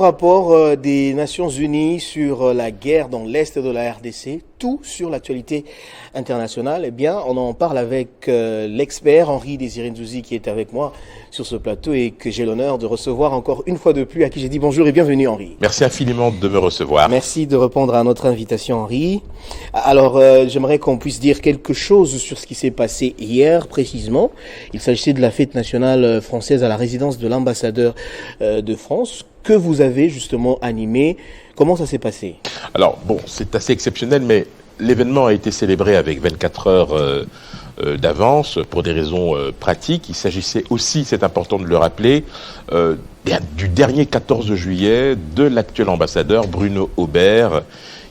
rapport des Nations Unies sur la guerre dans l'Est de la RDC, tout sur l'actualité internationale. Eh bien, on en parle avec l'expert Henri Désiré Nzouzi qui est avec moi sur ce plateau et que j'ai l'honneur de recevoir encore une fois de plus, à qui j'ai dit bonjour et bienvenue Henri. Merci infiniment de me recevoir. Merci de répondre à notre invitation Henri. Alors, j'aimerais qu'on puisse dire quelque chose sur ce qui s'est passé hier précisément. Il s'agissait de la fête nationale française à la résidence de l'ambassadeur de France que vous avez justement animé. Comment ça s'est passé? Alors, bon, c'est assez exceptionnel, mais l'événement a été célébré avec 24 heures d'avance pour des raisons pratiques. Il s'agissait aussi, c'est important de le rappeler, du dernier 14 juillet de l'actuel ambassadeur Bruno Aubert,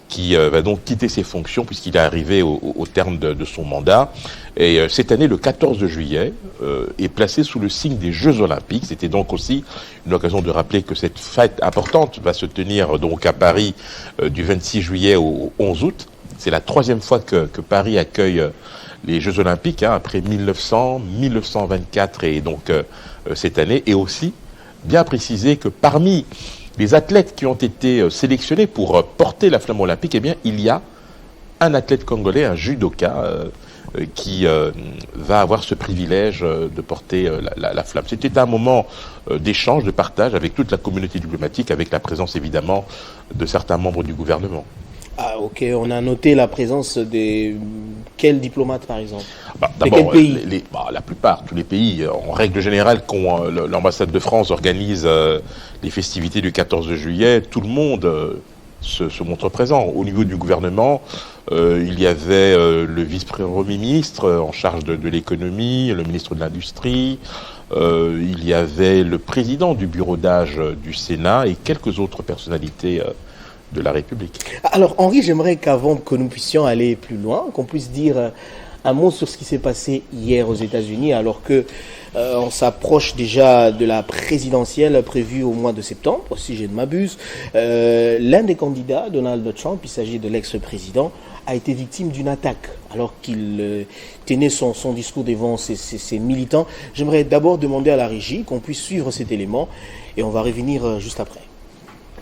qui va donc quitter ses fonctions puisqu'il est arrivé au terme de son mandat. Et cette année, le 14 juillet, est placé sous le signe des Jeux Olympiques. C'était donc aussi une occasion de rappeler que cette fête importante va se tenir donc à Paris du 26 juillet au 11 août. C'est la troisième fois que Paris accueille les Jeux Olympiques, après 1900, 1924 et donc cette année. Et aussi, bien préciser que parmi les athlètes qui ont été sélectionnés pour porter la flamme olympique, eh bien, il y a un athlète congolais, un judoka, qui va avoir ce privilège de porter la flamme. C'était un moment d'échange, de partage avec toute la communauté diplomatique, avec la présence évidemment de certains membres du gouvernement. Ah ok, on a noté la présence de quels diplomates par exemple? De quel pays? La plupart, tous les pays. En règle générale, quand l'ambassade de France organise les festivités du 14 juillet, tout le monde se montre présent. Au niveau du gouvernement, il y avait le vice-premier ministre en charge de l'économie, le ministre de l'Industrie, il y avait le président du bureau d'âge du Sénat et quelques autres personnalités de la République. Alors Henri, j'aimerais qu'avant que nous puissions aller plus loin, qu'on puisse dire un mot sur ce qui s'est passé hier aux États-Unis, alors que on s'approche déjà de la présidentielle prévue au mois de septembre, si je ne m'abuse. L'un des candidats, Donald Trump, il s'agit de l'ex-président, a été victime d'une attaque alors qu'il tenait son discours devant ses militants. J'aimerais d'abord demander à la régie qu'on puisse suivre cet élément et on va revenir juste après.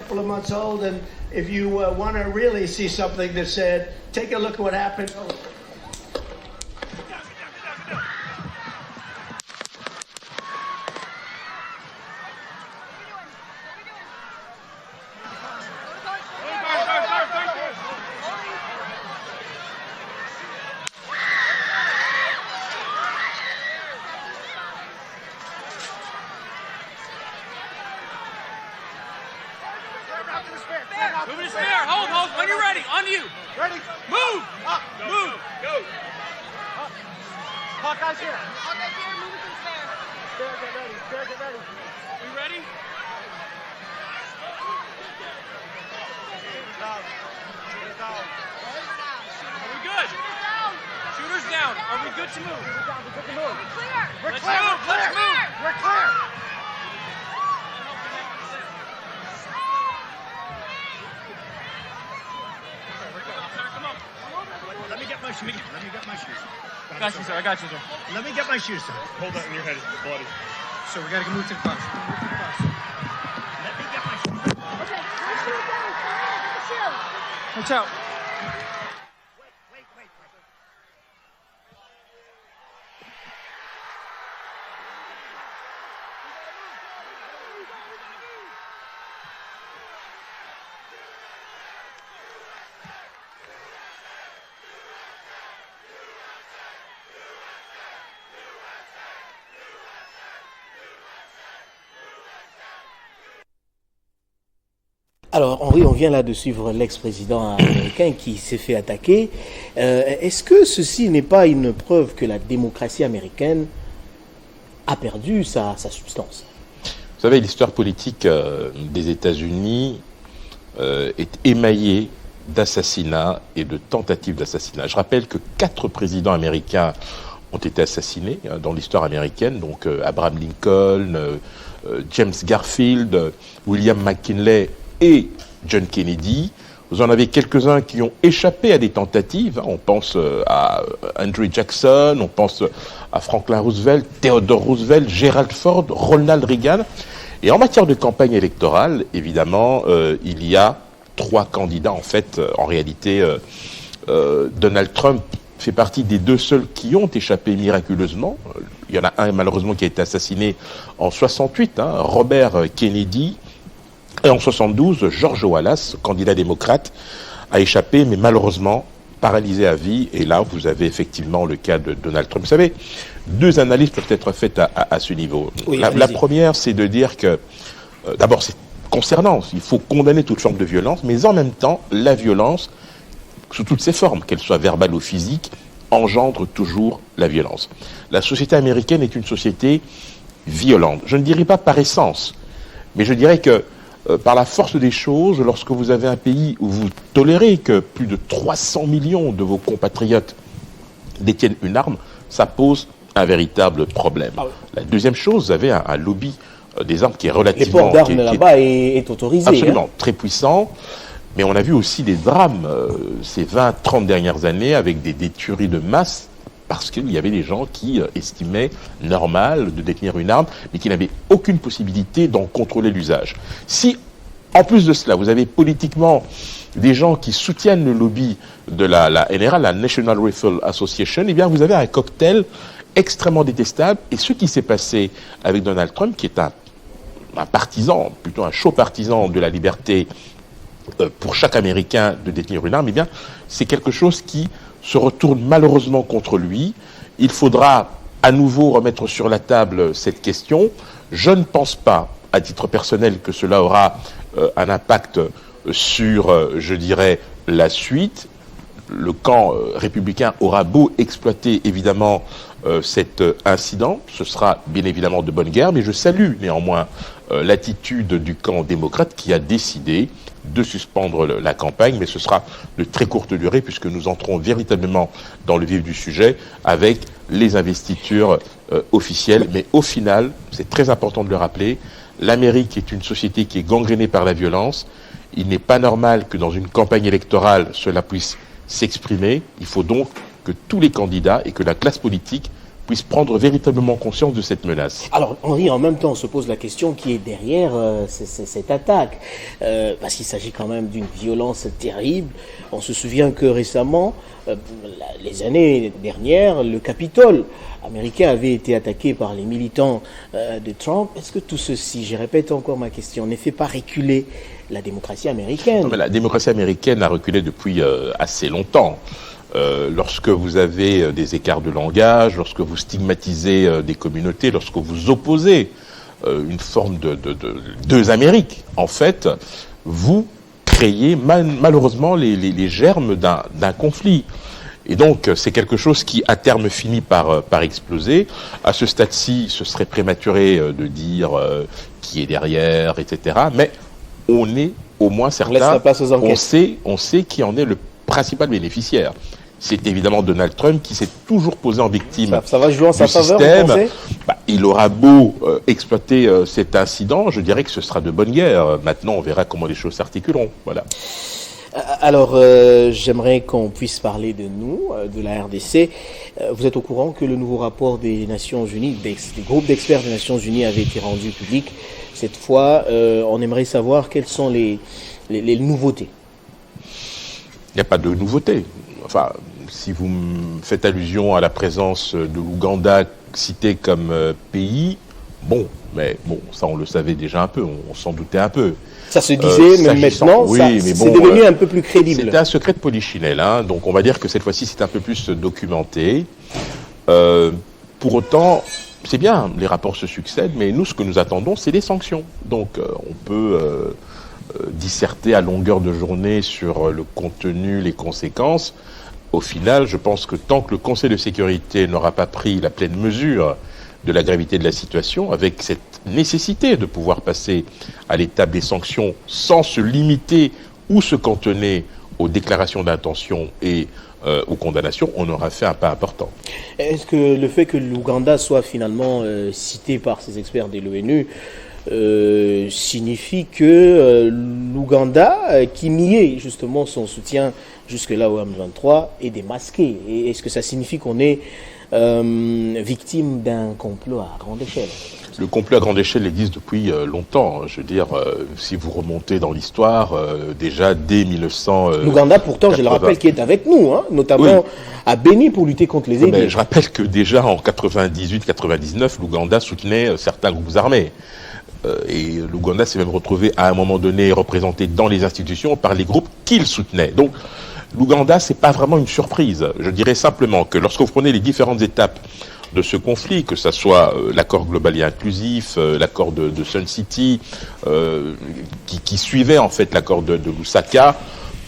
Couple of months old, and if you want to really see something that's said, take a look at what happened. Move to spare. Hold. When you're ready. On you. Ready? Move. Up. Move. Go. Up. Hawkeye's here. Okay, here, move it to the spare. Spare, get ready. Spare, get ready. You ready? Down. Shooters down. Are we good? Shooters down. Are we good to move? Clear. We're Let's clear. move. We're Let's clear. move. We're clear. Come on. Let me get my shoes. Let me get my shoes. I got you, sir. I got you, sir. Let me get my shoes, sir. Hold that in your head, it's bloody. So we got to move to the bus. Move to the bus. Let me get my shoes. Okay, let's shoot down. Get the shield. Watch out. Wait. Alors Henri, on vient là de suivre l'ex-président américain qui s'est fait attaquer. Est-ce que ceci n'est pas une preuve que la démocratie américaine a perdu sa substance? Vous savez, l'histoire politique des États-Unis est émaillée d'assassinats et de tentatives d'assassinat. Je rappelle que 4 présidents américains ont été assassinés dans l'histoire américaine, donc Abraham Lincoln, James Garfield, William McKinley et John Kennedy. Vous en avez quelques-uns qui ont échappé à des tentatives. On pense à Andrew Jackson, on pense à Franklin Roosevelt, Theodore Roosevelt, Gerald Ford, Ronald Reagan. Et en matière de campagne électorale, évidemment, il y a 3 candidats, en fait, en réalité. Donald Trump fait partie des 2 seuls qui ont échappé miraculeusement. Il y en a un, malheureusement, qui a été assassiné en 68, Robert Kennedy. Et en 72, George Wallace, candidat démocrate, a échappé, mais malheureusement paralysé à vie. Et là, vous avez effectivement le cas de Donald Trump. Vous savez, 2 analyses peuvent être faites à ce niveau. Oui, la première, c'est de dire que, d'abord, c'est concernant, il faut condamner toute forme de violence, mais en même temps, la violence, sous toutes ses formes, qu'elle soit verbale ou physique, engendre toujours la violence. La société américaine est une société violente. Je ne dirais pas par essence, mais je dirais que par la force des choses, lorsque vous avez un pays où vous tolérez que plus de 300 millions de vos compatriotes détiennent une arme, ça pose un véritable problème. La deuxième chose, vous avez un lobby des armes qui est relativement... Les ports d'armes là-bas est autorisé. Absolument, très puissant. Mais on a vu aussi des drames ces 20-30 dernières années avec des tueries de masse parce qu'il y avait des gens qui estimaient normal de détenir une arme mais qui n'avaient aucune possibilité d'en contrôler l'usage. Si, en plus de cela, vous avez politiquement des gens qui soutiennent le lobby de la NRA, la National Rifle Association, eh bien vous avez un cocktail extrêmement détestable. Et ce qui s'est passé avec Donald Trump, qui est un partisan, plutôt un chaud partisan de la liberté pour chaque Américain de détenir une arme, eh bien, c'est quelque chose qui se retourne malheureusement contre lui. Il faudra à nouveau remettre sur la table cette question. Je ne pense pas, à titre personnel, que cela aura un impact sur, je dirais, la suite. Le camp républicain aura beau exploiter, évidemment, cet incident. Ce sera bien évidemment de bonne guerre, mais je salue néanmoins l'attitude du camp démocrate qui a décidé de suspendre la campagne, mais ce sera de très courte durée puisque nous entrons véritablement dans le vif du sujet avec les investitures officielles. Mais au final, c'est très important de le rappeler, l'Amérique est une société qui est gangrénée par la violence. Il n'est pas normal que dans une campagne électorale, cela puisse s'exprimer. Il faut donc que tous les candidats et que la classe politique puissent prendre véritablement conscience de cette menace. Alors, Henri, en même temps, on se pose la question qui est derrière cette attaque. Parce qu'il s'agit quand même d'une violence terrible. On se souvient que récemment, les années dernières, le Capitole américain avait été attaqué par les militants de Trump. Est-ce que tout ceci, je répète encore ma question, ne fait pas reculer la démocratie américaine? Non, mais la démocratie américaine a reculé depuis assez longtemps. Lorsque vous avez des écarts de langage, lorsque vous stigmatisez des communautés, lorsque vous opposez une forme de deux Amériques, en fait, vous créez malheureusement les germes d'un conflit. Et donc, c'est quelque chose qui, à terme, finit par exploser. À ce stade-ci, ce serait prématuré de dire qui est derrière, etc. Mais on est au moins certain, on sait qui en est le principal bénéficiaire. C'est évidemment Donald Trump qui s'est toujours posé en victime ça va jouer en sa faveur, système. Il aura beau exploiter cet incident, je dirais que ce sera de bonne guerre. Maintenant, on verra comment les choses s'articuleront. Voilà. Alors, j'aimerais qu'on puisse parler de nous, de la RDC. Vous êtes au courant que le nouveau rapport des Nations Unies, des groupes d'experts des Nations Unies avait été rendu public. Cette fois, on aimerait savoir quelles sont les nouveautés. Il n'y a pas de nouveautés. Enfin, si vous me faites allusion à la présence de l'Ouganda cité comme pays, mais ça on le savait déjà un peu, on s'en doutait un peu. Ça se disait, mais maintenant, c'est devenu un peu plus crédible. C'était un secret de polichinelle, donc on va dire que cette fois-ci c'est un peu plus documenté. Pour autant, c'est bien, les rapports se succèdent, mais nous ce que nous attendons c'est des sanctions. Donc on peut disserter à longueur de journée sur le contenu, les conséquences. Au final, je pense que tant que le Conseil de sécurité n'aura pas pris la pleine mesure de la gravité de la situation, avec cette nécessité de pouvoir passer à l'étape des sanctions sans se limiter ou se cantonner aux déclarations d'intention et aux condamnations, on aura fait un pas important. Est-ce que le fait que l'Ouganda soit finalement cité par ces experts de l'ONU signifie que l'Ouganda, qui niait justement son soutien jusque-là au M23, est démasqué? Et est-ce que ça signifie qu'on est victime d'un complot à grande échelle? Le complot à grande échelle existe depuis longtemps. Je veux dire, si vous remontez dans l'histoire, déjà dès 1900... L'Ouganda, pourtant, je le rappelle, qui est avec nous, hein, notamment à Béni pour lutter contre les Mais aidés. je rappelle que déjà en 98-99, l'Ouganda soutenait certains groupes armés. Et l'Ouganda s'est même retrouvé à un moment donné représenté dans les institutions par les groupes qu'il soutenait. Donc l'Ouganda, c'est pas vraiment une surprise. Je dirais simplement que lorsque vous prenez les différentes étapes de ce conflit, que ce soit l'accord global et inclusif, l'accord de Sun City, qui suivait en fait l'accord de Lusaka,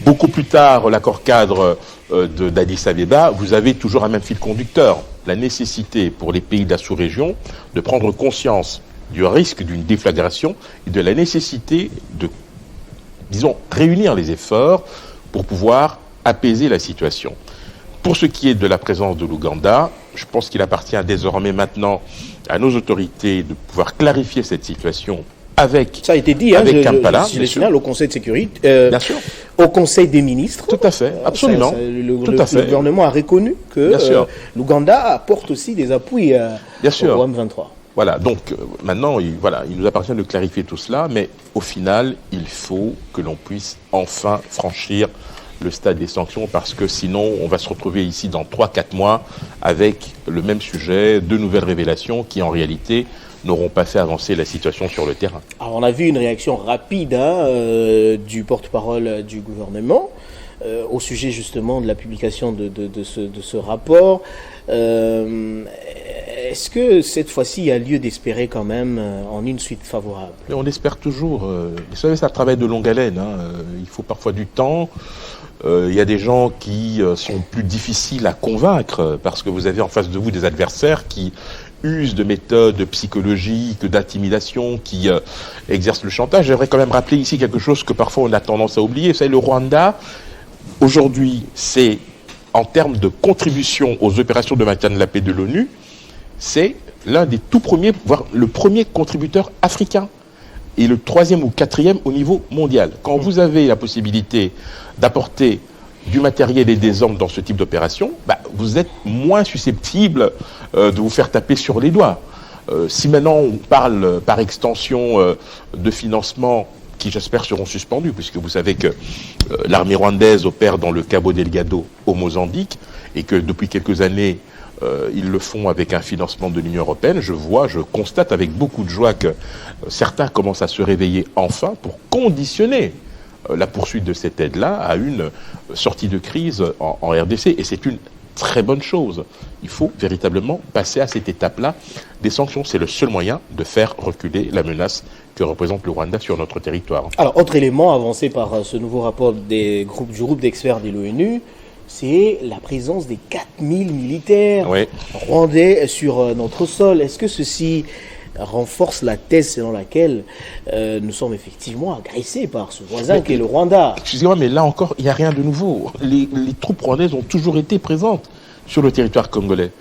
beaucoup plus tard l'accord cadre d'Addis Abeba, vous avez toujours un même fil conducteur, la nécessité pour les pays de la sous-région de prendre conscience du risque d'une déflagration et de la nécessité de, disons, réunir les efforts pour pouvoir apaiser la situation. Pour ce qui est de la présence de l'Ouganda, je pense qu'il appartient désormais maintenant à nos autorités de pouvoir clarifier cette situation avec Ça a été dit, avec Kampala, je bien sûr. signale au Conseil de sécurité, Bien sûr. au Conseil des ministres. Tout à fait, absolument. Le gouvernement a reconnu que Bien sûr. l'Ouganda apporte aussi des appuis Bien sûr. au M23. Voilà, donc maintenant, il nous appartient de clarifier tout cela, mais au final, il faut que l'on puisse enfin franchir le stade des sanctions, parce que sinon, on va se retrouver ici dans 3-4 mois avec le même sujet, de nouvelles révélations qui, en réalité, n'auront pas fait avancer la situation sur le terrain. Alors, on a vu une réaction rapide du porte-parole du gouvernement au sujet justement de la publication de ce rapport. Est-ce que cette fois-ci, il y a lieu d'espérer quand même en une suite favorable? Mais on espère toujours. Vous savez, c'est un travail de longue haleine. Il faut parfois du temps. Il y a des gens qui sont plus difficiles à convaincre parce que vous avez en face de vous des adversaires qui usent de méthodes psychologiques, d'intimidation, qui exercent le chantage. J'aimerais quand même rappeler ici quelque chose que parfois on a tendance à oublier. Vous savez, le Rwanda, aujourd'hui, c'est, en termes de contribution aux opérations de maintien de la paix de l'ONU, c'est l'un des tout premiers, voire le premier contributeur africain et le 3e ou 4e au niveau mondial. Quand vous avez la possibilité d'apporter du matériel et des armes dans ce type d'opération, vous êtes moins susceptible de vous faire taper sur les doigts. Si maintenant on parle par extension de financement qui j'espère seront suspendus, puisque vous savez que l'armée rwandaise opère dans le Cabo Delgado au Mozambique et que depuis quelques années ils le font avec un financement de l'Union européenne. Je constate avec beaucoup de joie que certains commencent à se réveiller enfin pour conditionner la poursuite de cette aide-là à une sortie de crise en RDC. Et c'est une très bonne chose. Il faut véritablement passer à cette étape-là des sanctions. C'est le seul moyen de faire reculer la menace que représente le Rwanda sur notre territoire. Alors, autre élément avancé par ce nouveau rapport du groupe d'experts de l'ONU, c'est la présence des 4000 militaires rwandais sur notre sol. Est-ce que ceci renforce la thèse selon laquelle nous sommes effectivement agressés par ce voisin qui est le Rwanda? Excusez-moi, mais là encore, il n'y a rien de nouveau. Les troupes rwandaises ont toujours été présentes sur le territoire congolais.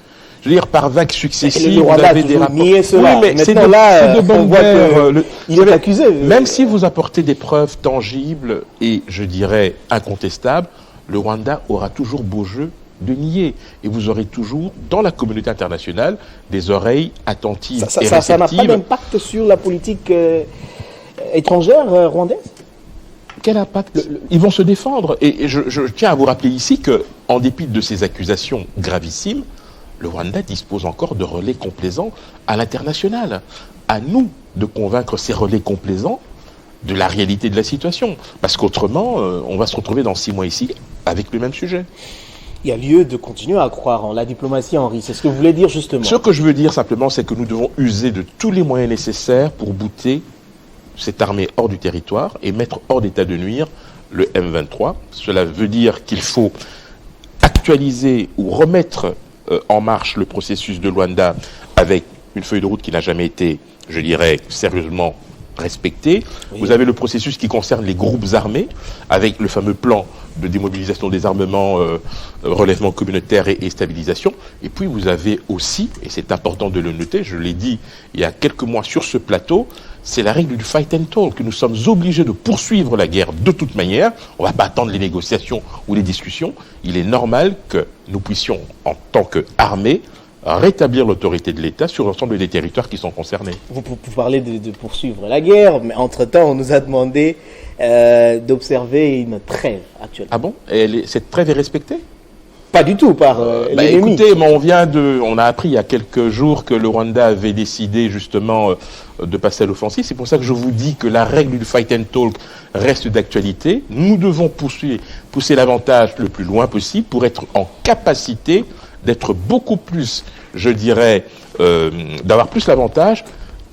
Je veux dire, par vagues successives, le Rwanda vous avez des rapports. Cela. Oui, mais c'est de bonne guerre. Il est accusé. Même si vous apportez des preuves tangibles et, je dirais, incontestables, le Rwanda aura toujours beau jeu de nier. Et vous aurez toujours, dans la communauté internationale, des oreilles attentives et réceptives. Ça n'a pas d'impact sur la politique étrangère rwandaise? Quel impact? Ils vont se défendre. Et je tiens à vous rappeler ici que, en dépit de ces accusations gravissimes, le Rwanda dispose encore de relais complaisants à l'international. À nous de convaincre ces relais complaisants de la réalité de la situation. Parce qu'autrement, on va se retrouver dans 6 mois ici avec le même sujet. Il y a lieu de continuer à croire en la diplomatie, Henri. C'est ce que vous voulez dire justement? Ce que je veux dire simplement, c'est que nous devons user de tous les moyens nécessaires pour bouter cette armée hors du territoire et mettre hors d'état de nuire le M23. Cela veut dire qu'il faut actualiser ou remettre en marche le processus de Luanda avec une feuille de route qui n'a jamais été, je dirais, sérieusement respectée. Oui. Vous avez le processus qui concerne les groupes armés, avec le fameux plan de démobilisation des armements, relèvement communautaire et stabilisation. Et puis vous avez aussi, et c'est important de le noter, je l'ai dit il y a quelques mois sur ce plateau, c'est la règle du fight and talk, que nous sommes obligés de poursuivre la guerre de toute manière. On ne va pas attendre les négociations ou les discussions. Il est normal que nous puissions, en tant qu'armée, rétablir l'autorité de l'État sur l'ensemble des territoires qui sont concernés. Vous parlez de poursuivre la guerre, mais entre-temps, on nous a demandé d'observer une trêve actuellement. Ah bon? Et cette trêve est respectée? Pas du tout par l'ennemi. Écoutez, on a appris il y a quelques jours que le Rwanda avait décidé justement de passer à l'offensive. C'est pour ça que je vous dis que la règle du fight and talk reste d'actualité. Nous devons pousser l'avantage le plus loin possible pour être en capacité d'être beaucoup plus, je dirais, d'avoir plus l'avantage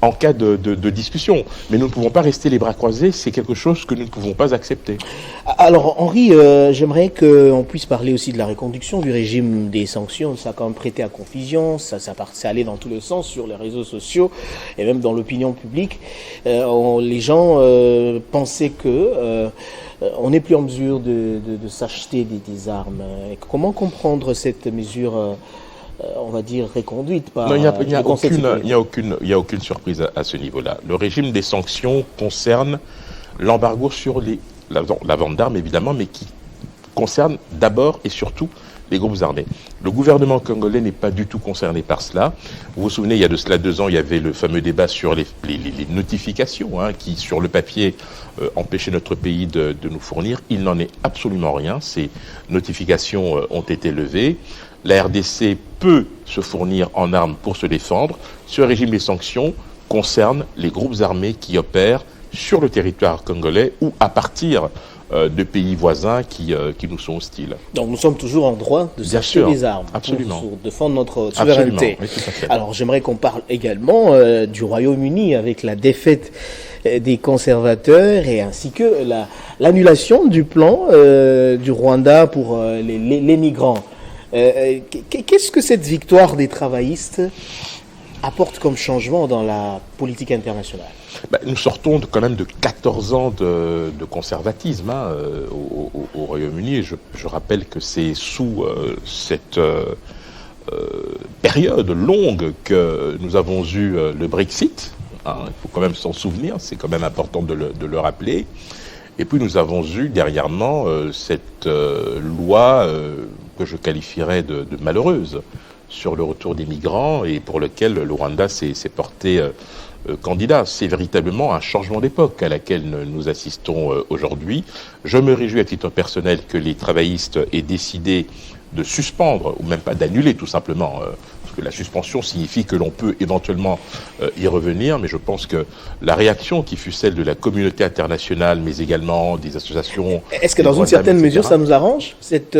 en cas de discussion. Mais nous ne pouvons pas rester les bras croisés, c'est quelque chose que nous ne pouvons pas accepter. Alors Henri, j'aimerais qu'on puisse parler aussi de la reconduction du régime des sanctions. Ça a quand même prêté à confusion, ça allait dans tous les sens sur les réseaux sociaux et même dans l'opinion publique. Les gens pensaient que on n'est plus en mesure de s'acheter des armes. Comment comprendre cette mesure on va dire, reconduite par non, le Conseil de sécurité. Il n'y a aucune surprise à ce niveau-là. Le régime des sanctions concerne l'embargo sur la vente d'armes, évidemment, mais qui concerne d'abord et surtout les groupes armés. Le gouvernement congolais n'est pas du tout concerné par cela. Vous vous souvenez, il y a de cela 2 ans, il y avait le fameux débat sur les notifications qui, sur le papier, empêchaient notre pays de nous fournir. Il n'en est absolument rien. Ces notifications ont été levées. La RDC peut se fournir en armes pour se défendre. Ce régime des sanctions concerne les groupes armés qui opèrent sur le territoire congolais ou à partir de pays voisins qui nous sont hostiles. Donc nous sommes toujours en droit de s'acheter des armes pour défendre notre souveraineté. Oui, tout à fait. Alors j'aimerais qu'on parle également du Royaume-Uni avec la défaite des conservateurs et ainsi que l'annulation du plan du Rwanda pour les migrants. Qu'est-ce que cette victoire des travaillistes apporte comme changement dans la politique internationale? Nous sortons quand même de 14 ans de conservatisme au Royaume-Uni. Et je rappelle que c'est sous cette période longue que nous avons eu le Brexit. Il faut quand même s'en souvenir, c'est quand même important de le rappeler. Et puis nous avons eu dernièrement cette loi que je qualifierais de malheureuse sur le retour des migrants et pour lequel le Rwanda s'est porté candidat. C'est véritablement un changement d'époque à laquelle nous assistons aujourd'hui. Je me réjouis à titre personnel que les travaillistes aient décidé de suspendre, ou même pas d'annuler tout simplement, parce que la suspension signifie que l'on peut éventuellement y revenir, mais je pense que la réaction qui fut celle de la communauté internationale, mais également des associations... Est-ce que dans une certaine mesure, ça nous arrange, cette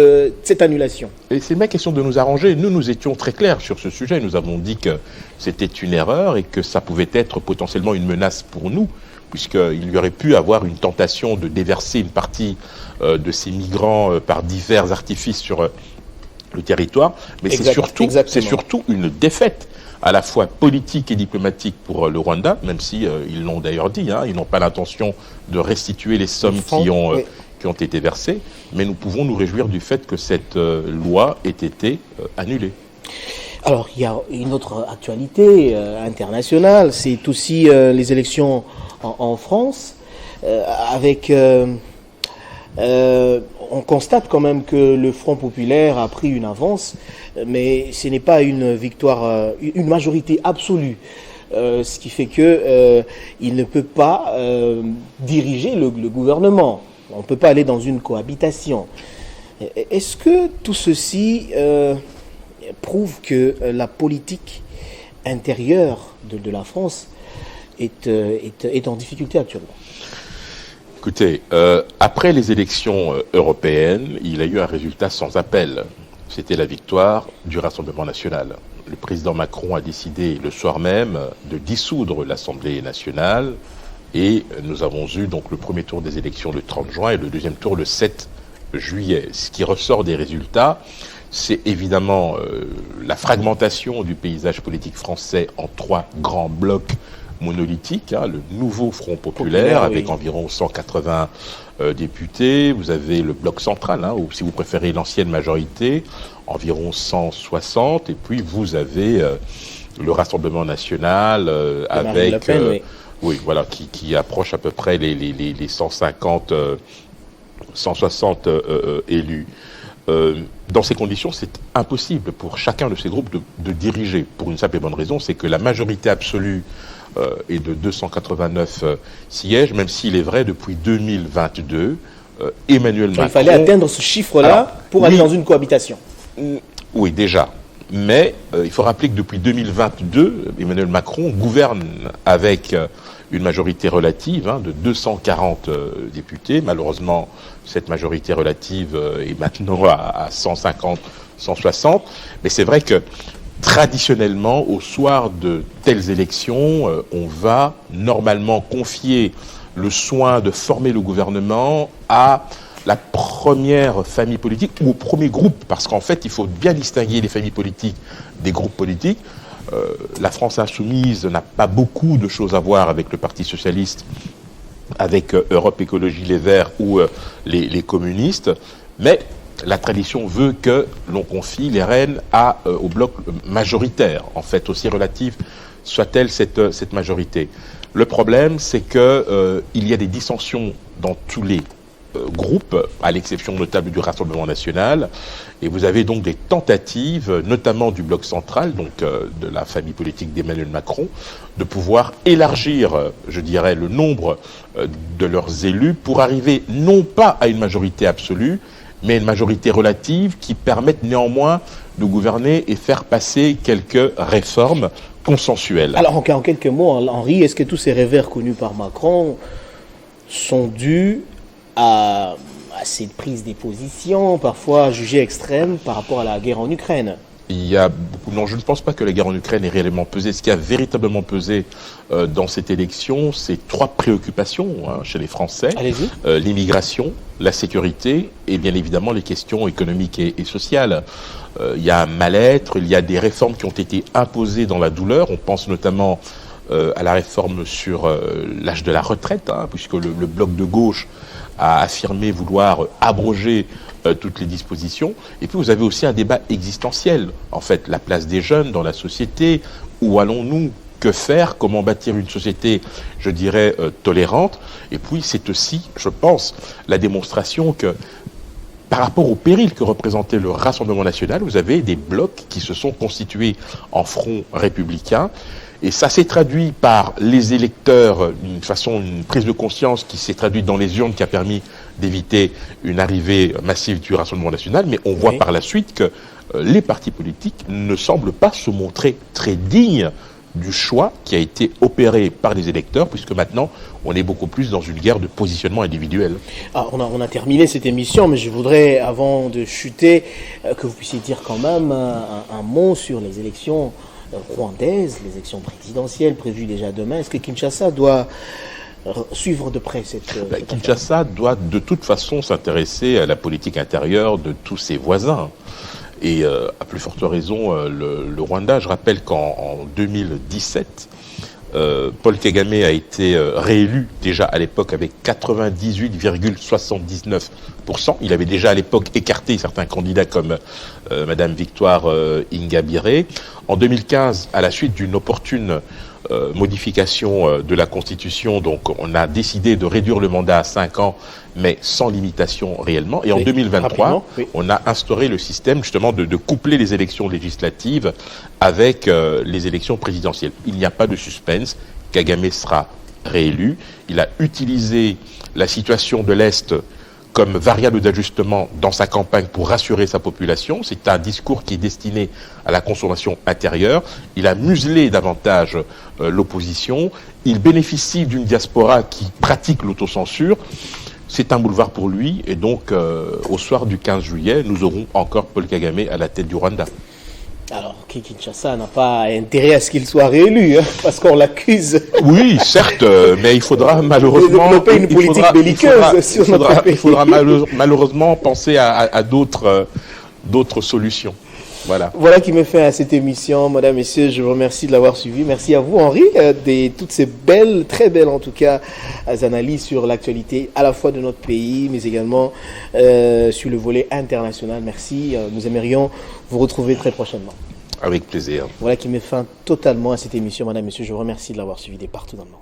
annulation? Et c'est ma question de nous arranger. Nous étions très clairs sur ce sujet. Nous avons dit que c'était une erreur et que ça pouvait être potentiellement une menace pour nous, puisqu'il y aurait pu avoir une tentation de déverser une partie de ces migrants par divers artifices sur le territoire. Mais c'est surtout une défaite à la fois politique et diplomatique pour le Rwanda, même si ils l'ont d'ailleurs dit, ils n'ont pas l'intention de restituer les sommes qui ont été versées, mais nous pouvons nous réjouir du fait que cette loi ait été annulée. Alors, il y a une autre actualité internationale, c'est aussi les élections en France, avec... on constate quand même que le Front populaire a pris une avance, mais ce n'est pas une victoire, une majorité absolue. Ce qui fait que il ne peut pas diriger le gouvernement. On ne peut pas aller dans une cohabitation. Est-ce que tout ceci prouve que la politique intérieure de la France est en difficulté actuellement? Écoutez, après les élections européennes, il y a eu un résultat sans appel. C'était la victoire du Rassemblement national. Le président Macron a décidé le soir même de dissoudre l'Assemblée nationale et nous avons eu donc le premier tour des élections le 30 juin et le deuxième tour le 7 juillet. Ce qui ressort des résultats, c'est évidemment la fragmentation du paysage politique français en 3 grands blocs monolithique, le nouveau Front populaire avec environ 180 députés. Vous avez le bloc central, ou si vous préférez l'ancienne majorité, environ 160. Et puis vous avez le Rassemblement national avec Le Pen, qui approche à peu près les 150, 160 élus. Dans ces conditions, c'est impossible pour chacun de ces groupes de diriger, pour une simple et bonne raison, c'est que la majorité absolue est de 289 sièges, même s'il est vrai, depuis 2022, Emmanuel Macron... Il fallait atteindre ce chiffre-là pour aller dans une cohabitation. Oui, déjà. Mais il faut rappeler que depuis 2022, Emmanuel Macron gouverne avec une majorité relative de 240 députés. Malheureusement, cette majorité relative est maintenant à 150, 160. Mais c'est vrai que traditionnellement, au soir de telles élections, on va normalement confier le soin de former le gouvernement à la première famille politique ou au premier groupe, parce qu'en fait, il faut bien distinguer les familles politiques des groupes politiques. La France insoumise n'a pas beaucoup de choses à voir avec le Parti socialiste, avec Europe Écologie Les Verts ou les communistes, mais la tradition veut que l'on confie les rênes au bloc majoritaire, en fait, aussi relative soit-elle cette majorité. Le problème, c'est que il y a des dissensions dans tous les groupes, à l'exception notable du Rassemblement national, et vous avez donc des tentatives, notamment du bloc central, donc de la famille politique d'Emmanuel Macron, de pouvoir élargir, je dirais, le nombre de leurs élus pour arriver non pas à une majorité absolue, mais à une majorité relative qui permette néanmoins de gouverner et faire passer quelques réformes consensuelles. Alors, en quelques mots, Henri, est-ce que tous ces revers connus par Macron sont dus à cette prise des positions, parfois jugées extrêmes, par rapport à la guerre en Ukraine? Il y a beaucoup... Non, je ne pense pas que la guerre en Ukraine ait réellement pesé. Ce qui a véritablement pesé dans cette élection, c'est trois préoccupations chez les Français. Allez-y. L'immigration, la sécurité et bien évidemment les questions économiques et sociales. Il y a un mal-être, il y a des réformes qui ont été imposées dans la douleur. On pense notamment à la réforme sur l'âge de la retraite, puisque le bloc de gauche a affirmé vouloir abroger toutes les dispositions. Et puis vous avez aussi un débat existentiel, en fait, la place des jeunes dans la société, où allons-nous, que faire, comment bâtir une société, je dirais, tolérante. Et puis c'est aussi, je pense, la démonstration que par rapport au péril que représentait le Rassemblement national, vous avez des blocs qui se sont constitués en front républicain. Et ça s'est traduit par les électeurs, une prise de conscience qui s'est traduite dans les urnes, qui a permis d'éviter une arrivée massive du Rassemblement national. Mais on voit par la suite que les partis politiques ne semblent pas se montrer très dignes du choix qui a été opéré par les électeurs, puisque maintenant, on est beaucoup plus dans une guerre de positionnement individuel. On a terminé cette émission, mais je voudrais, avant de chuter, que vous puissiez dire quand même un mot sur les élections rwandaises, les élections présidentielles prévues déjà demain. Est-ce que Kinshasa doit suivre de près cette Kinshasa doit de toute façon s'intéresser à la politique intérieure de tous ses voisins. Et à plus forte raison, le Rwanda. Je rappelle qu'en 2017, Paul Kagame a été réélu déjà à l'époque avec 98,79%. Il avait déjà à l'époque écarté certains candidats comme Madame Victoire Ingabire. En 2015, à la suite d'une opportune modification de la Constitution, donc on a décidé de réduire le mandat à 5 ans, mais sans limitation réellement. Et en 2023, on a instauré le système justement de coupler les élections législatives avec les élections présidentielles. Il n'y a pas de suspense. Kagame sera réélu. Il a utilisé la situation de l'Est comme variable d'ajustement dans sa campagne pour rassurer sa population. C'est un discours qui est destiné à la consommation intérieure. Il a muselé davantage l'opposition. Il bénéficie d'une diaspora qui pratique l'autocensure. C'est un boulevard pour lui. Et donc, au soir du 15 juillet, nous aurons encore Paul Kagame à la tête du Rwanda. Alors, Kinshasa n'a pas intérêt à ce qu'il soit réélu, parce qu'on l'accuse. Oui, certes, mais il faudra malheureusement... développer une politique belliqueuse sur notre pays. Il faudra malheureusement penser à d'autres solutions. Voilà qui me fait à cette émission. Madame, Messieurs, je vous remercie de l'avoir suivi. Merci à vous, Henri, de toutes ces belles, très belles en tout cas, analyses sur l'actualité à la fois de notre pays, mais également sur le volet international. Merci. Nous aimerions vous retrouver très prochainement. Avec plaisir. Voilà qui met fin totalement à cette émission. Madame, Messieurs, je vous remercie de l'avoir suivi de partout dans le monde.